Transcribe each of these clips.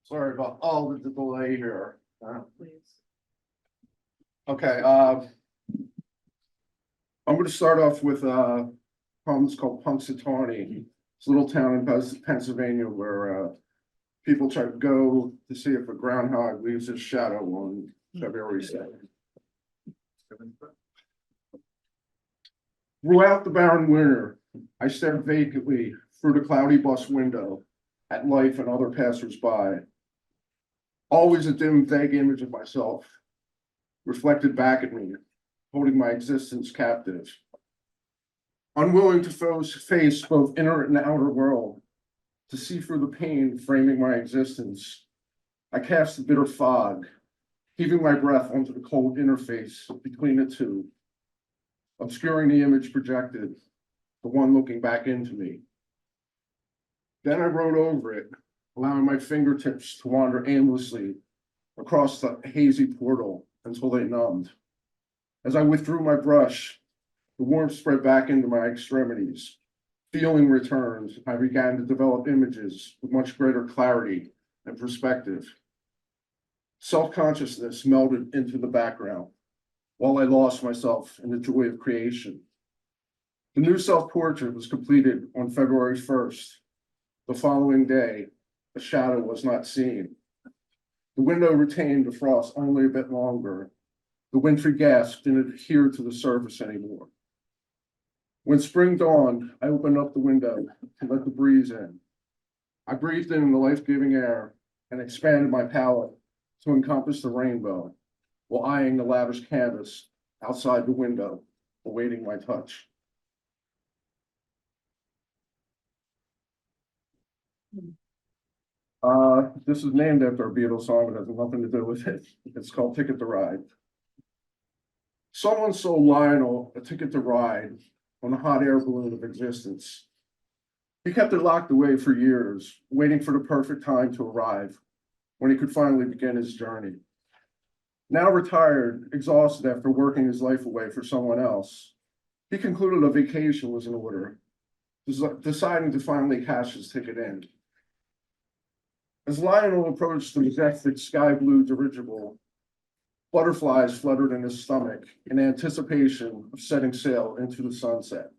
Sorry about all the delay here. Please. Okay, I'm gonna start off with a poem that's called Punxsutawney. It's a little town in Pennsylvania where people try to go to see if a groundhog leaves his shadow on February 2nd. Throughout the barren winter, I stared vacantly through the cloudy bus window at life and other passersby. Always a dim, vague image of myself reflected back at me, holding my existence captive. Unwilling to face both inner and outer world, to see through the pain framing my existence, I cast the bitter fog, heaving my breath onto the cold interface between the two, obscuring the image projected, the one looking back into me. Then I wrote over it, allowing my fingertips to wander aimlessly across the hazy portal until they numbed. As I withdrew my brush, the warmth spread back into my extremities. Feeling returned, I began to develop images with much greater clarity and perspective. Self-consciousness melded into the background, while I lost myself in the joy of creation. The new self-portrait was completed on February 1st. The following day, a shadow was not seen. The window retained the frost only a bit longer. The wintry gas didn't adhere to the surface anymore. When spring dawned, I opened up the window to let the breeze in. I breathed in the life-giving air and expanded my palette to encompass the rainbow, while eyeing the lavish canvas outside the window, awaiting my touch. This is named after a Beatles song, but has nothing to do with it. It's called Ticket to Ride. Someone sold Lionel a ticket to ride on the hot air balloon of existence. He kept it locked away for years, waiting for the perfect time to arrive, when he could finally begin his journey. Now retired, exhausted after working his life away for someone else, he concluded a vacation was in order, deciding to finally cash his ticket in. As Lionel approached the majestic sky blue dirigible, butterflies fluttered in his stomach in anticipation of setting sail into the sunset.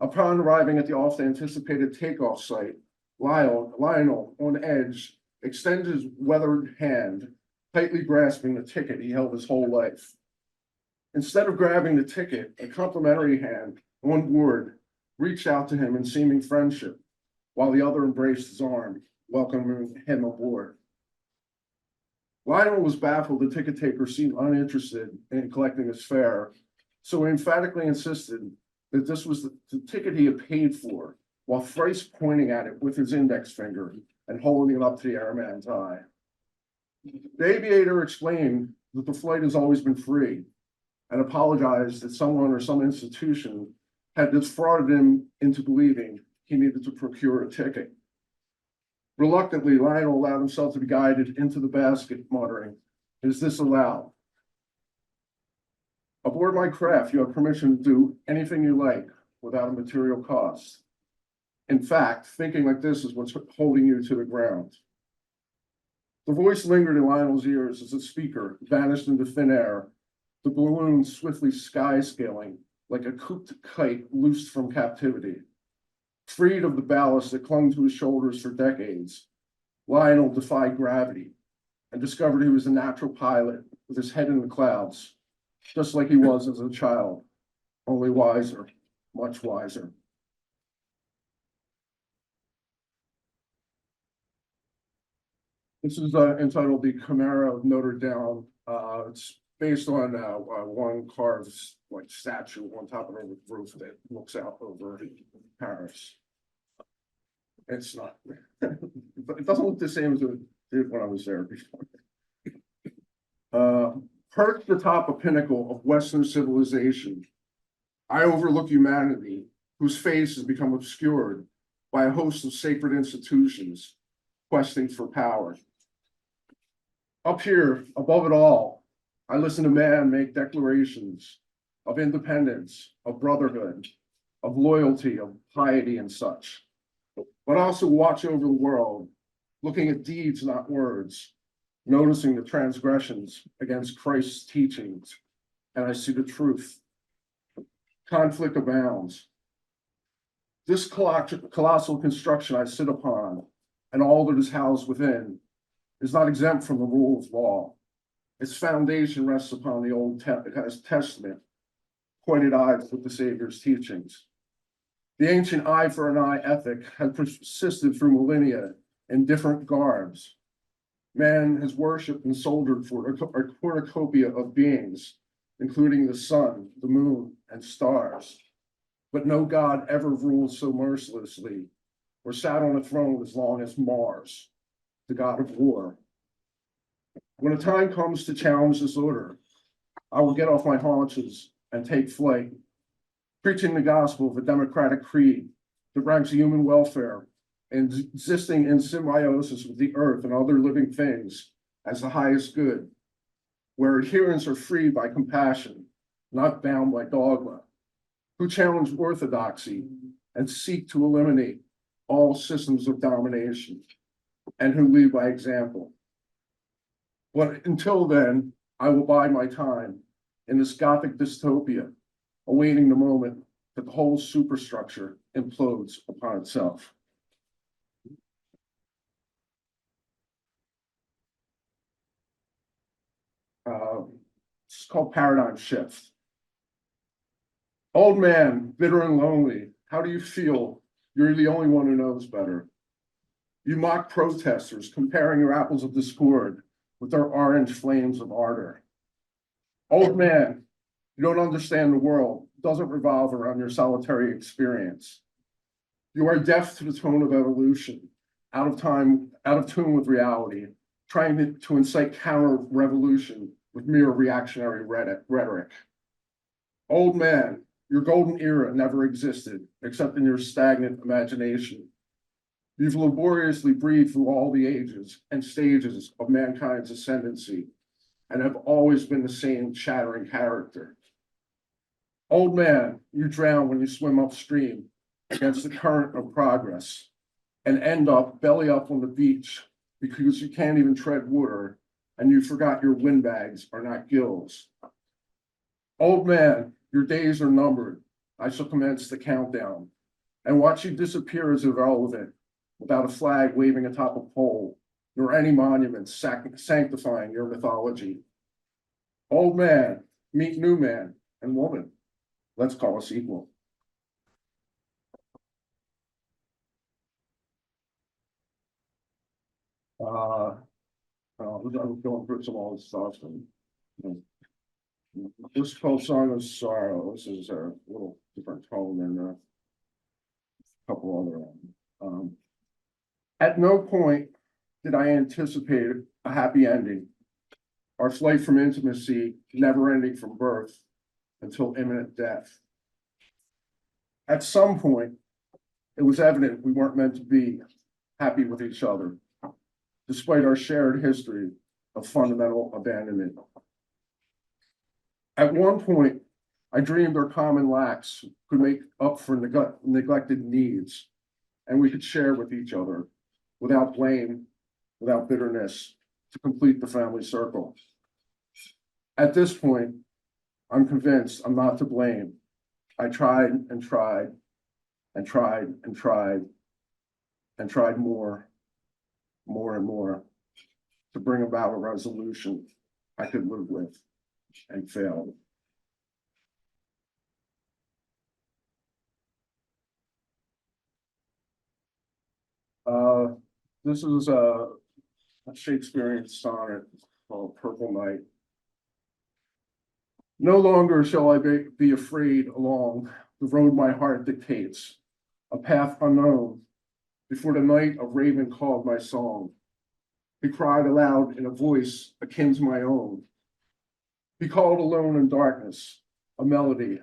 Upon arriving at the oft-anticipated takeoff site, Lionel, on edge, extended his weathered hand, tightly grasping the ticket he held his whole life. Instead of grabbing the ticket, a complimentary hand on board reached out to him in seeming friendship, while the other embraced his arm, welcoming him aboard. Lionel was baffled the ticket taker seemed uninterested in collecting his fare, so he emphatically insisted that this was the ticket he had paid for, while thrice pointing at it with his index finger and holding it up to the airman's eye. The aviator explained that the flight has always been free and apologized that someone or some institution had defrauded him into believing he needed to procure a ticket. Reluctantly, Lionel allowed himself to be guided into the basket, muttering, "Is this allowed? Aboard my craft, you have permission to do anything you like without a material cost. In fact, thinking like this is what's holding you to the ground." The voice lingered in Lionel's ears as the speaker vanished into thin air, the balloon swiftly sky-scaling like a cooped kite loosed from captivity. Freed of the ballast that clung to his shoulders for decades, Lionel defied gravity and discovered he was a natural pilot with his head in the clouds, just like he was as a child, only wiser, much wiser. This is entitled The Chimera of Notre Dame. It's based on one carved statue on top of a roof that looks out over Paris. It's not, it doesn't look the same as it did when I was there before. Perched atop a pinnacle of Western civilization, I overlook humanity, whose face has become obscured by a host of sacred institutions questing for power. Up here, above it all, I listen to man make declarations of independence, of brotherhood, of loyalty, of piety and such, but also watch over the world looking at deeds, not words, noticing the transgressions against Christ's teachings, and I see the truth. Conflict abounds. This colossal construction I sit upon, and all that is housed within, is not exempt from the rule of law. Its foundation rests upon the Old Testament, pointed eyes with the Savior's teachings. The ancient eye for an eye ethic has persisted through millennia in different garbs. Man has worshipped and soldiered for a cornucopia of beings, including the sun, the moon, and stars. But no God ever ruled so mercilessly or sat on a throne as long as Mars, the god of war. When a time comes to challenge this order, I will get off my haunches and take flight, preaching the gospel of a democratic creed that ranks human welfare and existing in symbiosis with the earth and other living things as the highest good, where adherents are freed by compassion, not bound by dogma, who challenge orthodoxy and seek to eliminate all systems of domination, and who lead by example. But until then, I will bide my time in this Gothic dystopia, awaiting the moment that the whole superstructure implodes upon itself. It's called Paradigm Shift. Old man, bitter and lonely, how do you feel? You're the only one who knows better. You mock protesters, comparing your apples of discord with their orange flames of ardor. Old man, you don't understand the world. It doesn't revolve around your solitary experience. You are deaf to the tone of evolution, out of tune with reality, trying to incite counter-revolution with mere reactionary rhetoric. Old man, your golden era never existed, except in your stagnant imagination. You've laboriously breathed through all the ages and stages of mankind's ascendancy, and have always been the same chattering character. Old man, you drown when you swim upstream against the current of progress, and end up belly up on the beach because you can't even tread water, and you forgot your windbags are not gills. Old man, your days are numbered. I shall commence the countdown, and watch you disappear as irrelevant, without a flag waving atop a pole, nor any monuments sanctifying your mythology. Old man, meet new man and woman. Let's call us equal. I'm going through some old stuff. This is called Song of Sorrow. This is a little different tone than a couple other ones. At no point did I anticipate a happy ending. Our flight from intimacy, never ending from birth until imminent death. At some point, it was evident we weren't meant to be happy with each other, despite our shared history of fundamental abandonment. At one point, I dreamed our common lacks could make up for neglected needs, and we could share with each other without blame, without bitterness, to complete the family circle. At this point, I'm convinced I'm not to blame. I tried and tried and tried and tried and tried more and more to bring about a resolution I could live with, and failed. This is a Shakespearean sonnet called Purple Night. No longer shall I be afraid along the road my heart dictates, a path unknown. Before the night a raven called my song. He cried aloud in a voice akin to my own. He called alone in darkness, a melody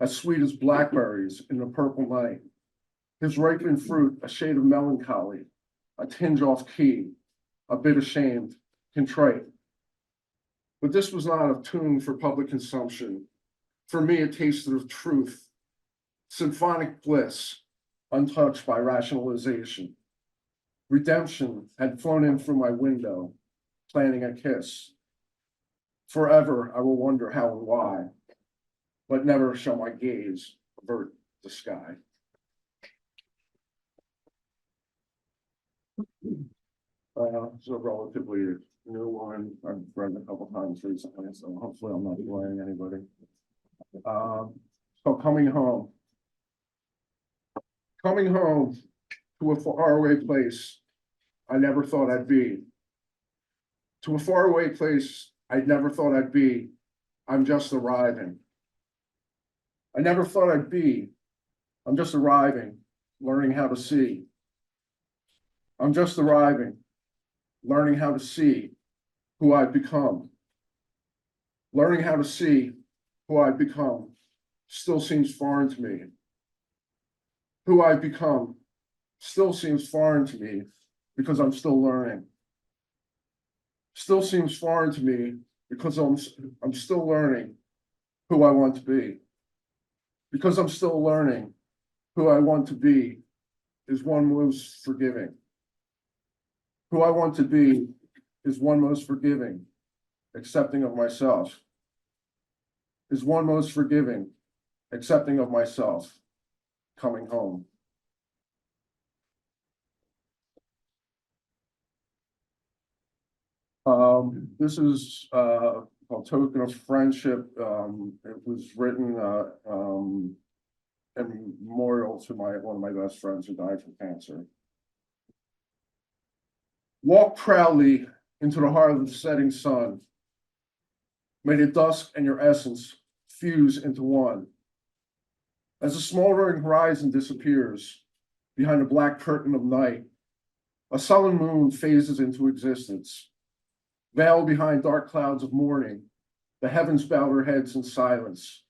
as sweet as blackberries in the purple night. His ripened fruit, a shade of melancholy, a tinge off key, a bit ashamed, contrite. But this was not a tune for public consumption. For me, it tasted of truth, symphonic bliss, untouched by rationalization. Redemption had flown in through my window, planning a kiss. Forever I will wonder how and why, but never shall my gaze avert the sky. It's a relatively new one. I've read it a couple times recently, so hopefully I'm not boring anybody. So coming home. Coming home to a faraway place I never thought I'd be. To a faraway place I never thought I'd be. I'm just arriving. I never thought I'd be. I'm just arriving, learning how to see. I'm just arriving, learning how to see who I've become. Learning how to see who I've become still seems foreign to me. Who I've become still seems foreign to me because I'm still learning. Still seems foreign to me because I'm still learning who I want to be. Because I'm still learning who I want to be is one most forgiving. Who I want to be is one most forgiving, accepting of myself. Is one most forgiving, accepting of myself, coming home. This is called Token of Friendship. It was written in memorial to one of my best friends who died from cancer. Walk proudly into the heart of the setting sun. May the dusk and your essence fuse into one. As the smoldering horizon disappears behind a black curtain of night, a sullen moon phases into existence. Veiled behind dark clouds of morning, the heavens bow their heads in silence,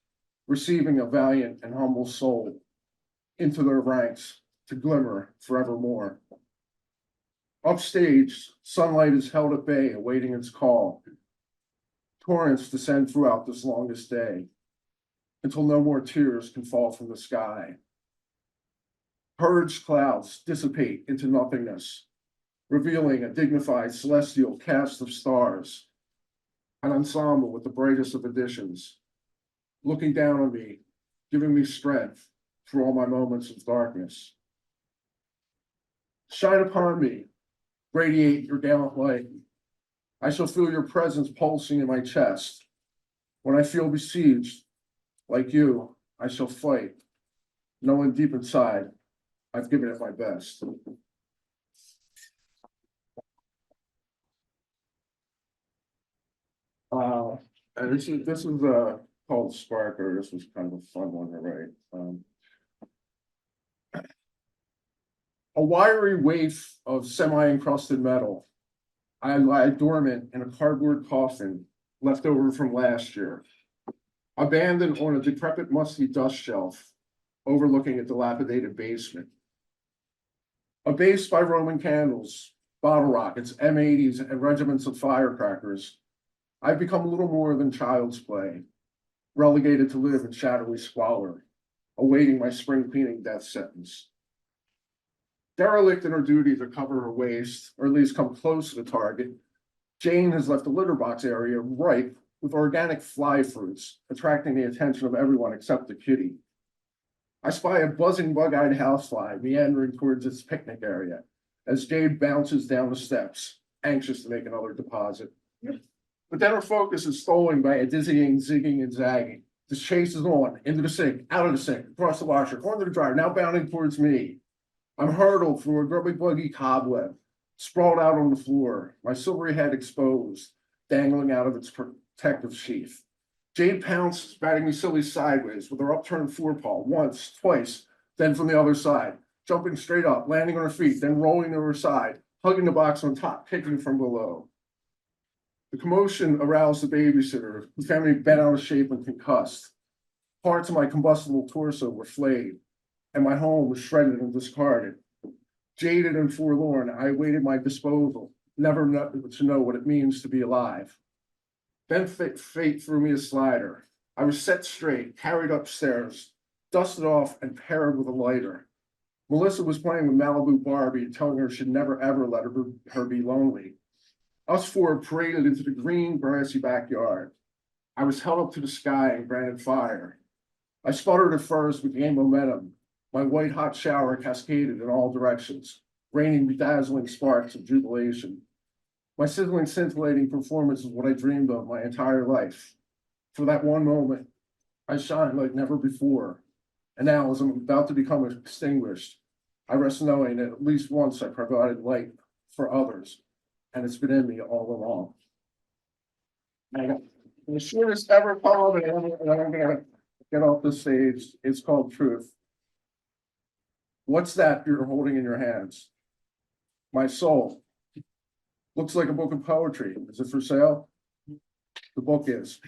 receiving a valiant and humble soul into their ranks to glimmer forevermore. Upstage, sunlight is held at bay, awaiting its call. Torrents descend throughout this longest day, until no more tears can fall from the sky. Purged clouds dissipate into nothingness, revealing a dignified celestial cast of stars, an ensemble with the brightest of additions, looking down on me, giving me strength through all my moments of darkness. Shine upon me, radiate your gallant light. I shall feel your presence pulsing in my chest. When I feel besieged, like you, I shall fight, knowing deep inside, I've given it my best. And this is called Sparker. This was kind of a fun one to write. A wiry waif of semi-encrusted metal. I lie dormant in a cardboard coffin left over from last year, abandoned on a decrepit, musty dust shelf overlooking a dilapidated basement. Abased by Roman candles, bottle rockets, M80s, and regiments of firecrackers, I've become little more than child's play, relegated to live in shadowy squalor, awaiting my spring cleaning death sentence. Derelict in her duty to cover her waist, or at least come close to the target, Jane has left the litter box area ripe with organic fly fruits, attracting the attention of everyone except the kitty. I spy a buzzing bug-eyed housefly meandering towards its picnic area as Jade bounces down the steps, anxious to make another deposit. But then her focus is stolen by a dizzying, zigging, and zagging. The chase is on, into the sink, out of the sink, across the washer, onto the dryer, now bounding towards me. I'm hurtled through a grubby, buggy cobweb, sprawled out on the floor, my silvery head exposed, dangling out of its protective sheath. Jade pounces, batting me silly sideways with her upturned forepaw, once, twice, then from the other side, jumping straight up, landing on her feet, then rolling to her side, hugging the box on top, kicking from below. The commotion aroused the babysitter, who found me bent out of shape and concussed. Parts of my combustible torso were flayed, and my home was shredded and discarded. Jaded and forlorn, I awaited my disposal, never to know what it means to be alive. Then fate threw me a slider. I was set straight, carried upstairs, dusted off, and paired with a lighter. Melissa was playing with Malibu Barbie and telling her she'd never ever let her be lonely. Us four paraded into the green, grassy backyard. I was held up to the sky and granted fire. I sputtered at first, but gained momentum. My white hot shower cascaded in all directions, raining bedazzling sparks of jubilation. My sizzling, scintillating performance is what I dreamed of my entire life. For that one moment, I shined like never before. And now, as I'm about to become extinguished, I rest knowing that at least once I provided light for others, and it's been in me all along. And the shortest ever poem, and I'm gonna get off the stage. It's called Truth. What's that you're holding in your hands? My soul. Looks like a book of poetry. Is it for sale? The book is.